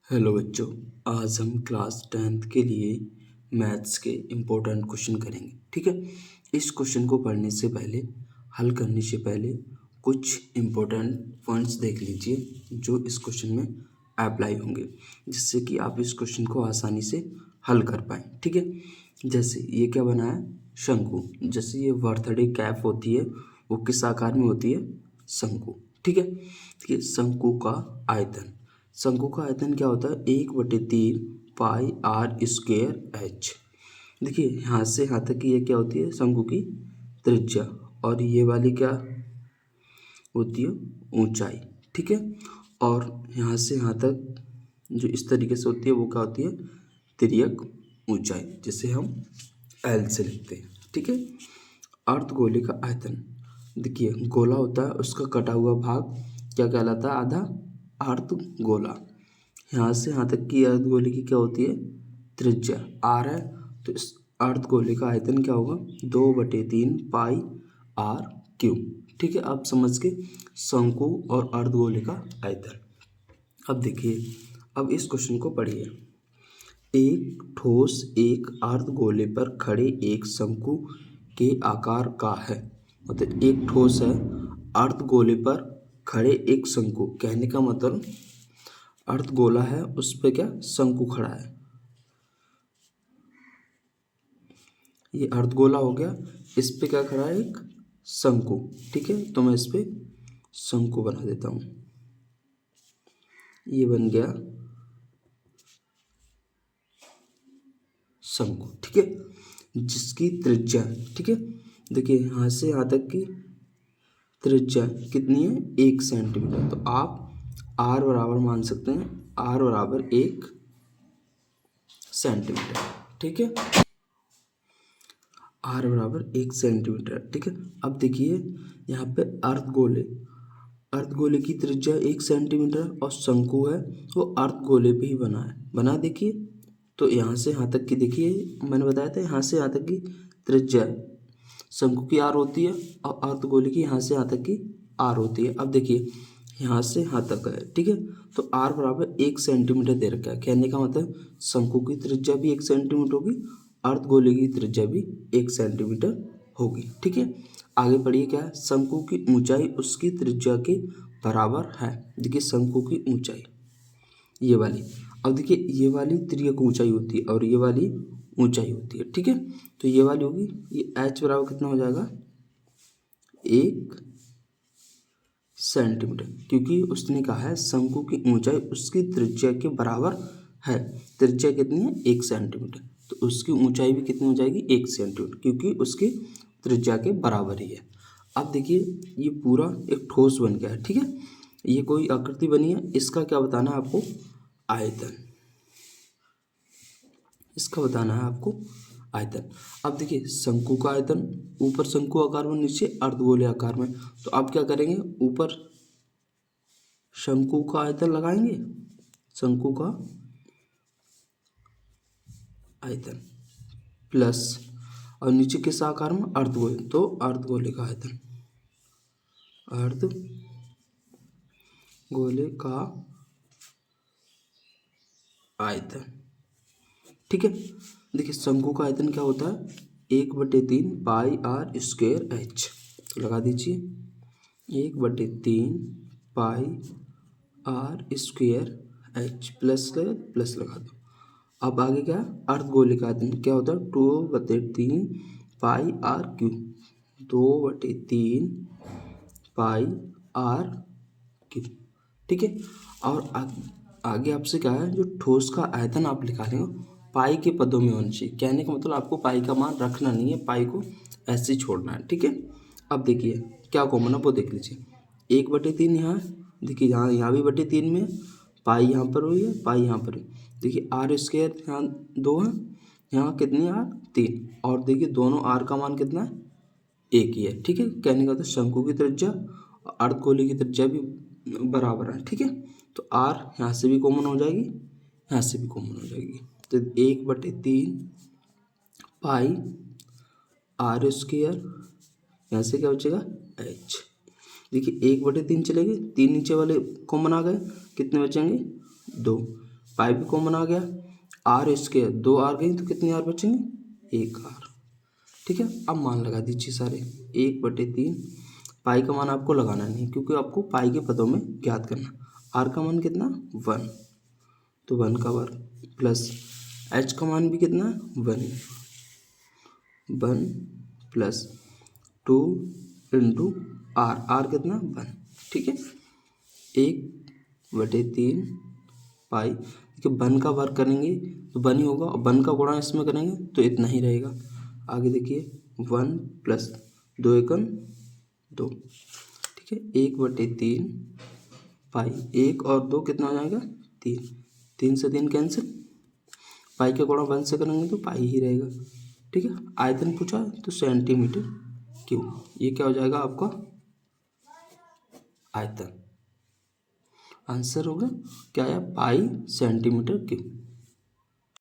Hello बच्चों, आज हम क्लास 10th के लिए मैथ्स के इम्पोर्टेंट क्वेश्चन करेंगे। ठीक है। इस क्वेश्चन को पढ़ने से पहले, हल करने से पहले कुछ इम्पोर्टेंट पॉइंट्स देख लीजिए जो इस क्वेश्चन में अप्लाई होंगे, जिससे कि आप इस क्वेश्चन को आसानी से हल कर पाएँ। ठीक है। जैसे ये क्या बना है, शंकु। जैसे ये बर्थडे कैप होती है, वो किस आकार में होती है, शंकु। ठीक है। देखिए शंकु का आयतन, शंकु का आयतन क्या होता है, 1/3 पाई आर स्क्वायर एच। देखिए यहाँ से यहाँ तक की ये क्या होती है, शंकु की त्रिज्या, और ये वाली क्या होती है, ऊंचाई। ठीक है। और यहाँ से यहाँ तक जो इस तरीके से होती है वो क्या होती है, तिर्यक ऊंचाई, जिसे हम एल से लिखते हैं। ठीक है। अर्धगोले का आयतन, देखिए गोला होता है, उसका कटा हुआ भाग क्या कहलाता है, आधा अर्धगोला। यहाँ से यहाँ तक की अर्धगोले की क्या होती है, त्रिज्या आर है, तो इस अर्धगोले का आयतन क्या होगा, 2/3 पाई आर क्यू। ठीक है। आप समझ के शंकु और अर्धगोले का आयतन। अब देखिए, अब इस क्वेश्चन को पढ़िए। एक ठोस एक अर्धगोले पर खड़े एक शंकु के आकार का है। मतलब एक ठोस है, अर्धगोले पर खड़े एक शंकु, कहने का मतलब अर्धगोला है, उस पर क्या शंकु खड़ा है। ये अर्धगोला हो गया, इस पे क्या खड़ा है, एक शंकु। ठीक है। तो मैं इस पे शंकु बना देता हूँ। ये बन गया शंकु। ठीक है। जिसकी त्रिज्या, ठीक है, देखिए यहाँ से यहाँ तक की त्रिज्या कितनी है, 1 सेंटीमीटर। तो आप आर बराबर मान सकते हैं, आर बराबर 1 सेंटीमीटर। ठीक है। आर बराबर 1 सेंटीमीटर। ठीक है। अब देखिए यहाँ पे अर्धगोले, अर्धगोले की त्रिज्या 1 सेंटीमीटर और शंकु है, वो अर्धगोले पे ही बना है। बना देखिए, तो यहाँ से यहाँ तक की, देखिए मैंने बताया था यहाँ से यहाँ तक की त्रिज्या शंकु की आर होती है, और अर्धगोले की यहाँ से यहाँ तक की आर होती है। अब देखिए यहाँ से यहाँ तक है। ठीक है। तो आर बराबर 1 सेंटीमीटर दे रखा है, कहने का मतलब शंकु की त्रिज्या भी 1 सेंटीमीटर होगी, अर्धगोले की त्रिज्या भी 1 सेंटीमीटर होगी। ठीक है। आगे पढ़िए क्या है, शंकु की ऊंचाई उसकी त्रिज्या के बराबर है। देखिए शंकु की ऊंचाई ये वाली, अब देखिए ये वाली तिर्यक ऊंचाई होती है और ये वाली ऊंचाई होती है। ठीक है। तो ये वाली होगी, ये एच बराबर कितना हो जाएगा, 1 सेंटीमीटर, क्योंकि उसने कहा है शंकु की ऊंचाई उसकी त्रिज्या के बराबर है। त्रिज्या कितनी है, 1 सेंटीमीटर, तो उसकी ऊंचाई भी कितनी हो जाएगी, 1 सेंटीमीटर, क्योंकि उसकी त्रिज्या के बराबर ही है। अब देखिए ये पूरा एक ठोस बन गया है। ठीक है। ये कोई आकृति बनी है, इसका क्या बताना है आपको, आयतन, इसका बताना है आपको आयतन। अब देखिए शंकु का आयतन, ऊपर शंकु आकार में, नीचे अर्धगोले आकार में, तो आप क्या करेंगे, ऊपर शंकु का आयतन लगाएंगे, शंकु का आयतन प्लस, और नीचे किस आकार में, अर्धगोले, तो अर्धगोले का आयतन, अर्धगोले का आयतन। ठीक है। देखिए शंकु का आयतन क्या होता है, 1/3 पाई आर स्क्वायर एच। तो लगा दीजिए 1/3 पाई आर स्क्वायर एच, प्लस लगा दो। अब आगे क्या, अर्धगोले का आयतन क्या होता है, 2/3 pi r cube, 2/3 pi r cube. ठीक है। और आगे आपसे क्या है, जो ठोस का आयतन आप निकालेंगे पाई के पदों में होना चाहिए। कहने का मतलब आपको पाई का मान रखना नहीं है, पाई को ऐसे ही छोड़ना है। ठीक है। अब देखिए क्या कॉमन है वो देख लीजिए, 1/3 यहाँ, देखिए यहाँ भी 3 में, पाई यहाँ पर हुई है, पाई यहाँ पर है। देखिए आर स्क्वायर यहाँ 2 है, यहाँ कितनी आर, 3, और देखिए दोनों आर का मान कितना है, 1 ही है। ठीक है। कहने का मतलब शंकु की त्रिज्या और अर्धगोले की त्रिज्या भी बराबर है। ठीक है। तो आर यहाँ से भी कॉमन हो जाएगी, यहाँ से भी कॉमन हो जाएगी, तो 1/3 पाई आर स्क्वायर, यहाँ से क्या बचेगा, एच। देखिए 1/3 चले गए, 3 नीचे वाले कॉमन आ गए, कितने बचेंगे, 2, पाई भी कॉमन आ गया, आर स्क्वायर 2r गई तो कितनी आर बचेंगे 1r। ठीक है, अब मान लगा दीजिए सारे 1/3। पाई का मान आपको लगाना नहीं क्योंकि आपको पाई के पदों में ज्ञात करना। आर का मान कितना 1, तो 1 का वर्ग प्लस एच का मान भी कितना 1 प्लस 2 इंटू आर, आर कितना 1। ठीक है, 1/3 पाई, देखिए 1 का वर्ग करेंगे तो 1 ही होगा और 1 का गुणा इसमें करेंगे तो इतना ही रहेगा। आगे देखिए 1 प्लस 2 एकम 2। ठीक है, 1/3 पाई, 1 और 2 कितना हो जाएगा 3, 3 से 3 कैंसिल, पाई के गुणा 1 से करेंगे तो पाई ही रहेगा। ठीक है, आयतन पूछा है तो सेंटीमीटर क्यूब, ये क्या हो जाएगा आपका आयतन। आंसर होगा क्या है पाई सेंटीमीटर क्यूब।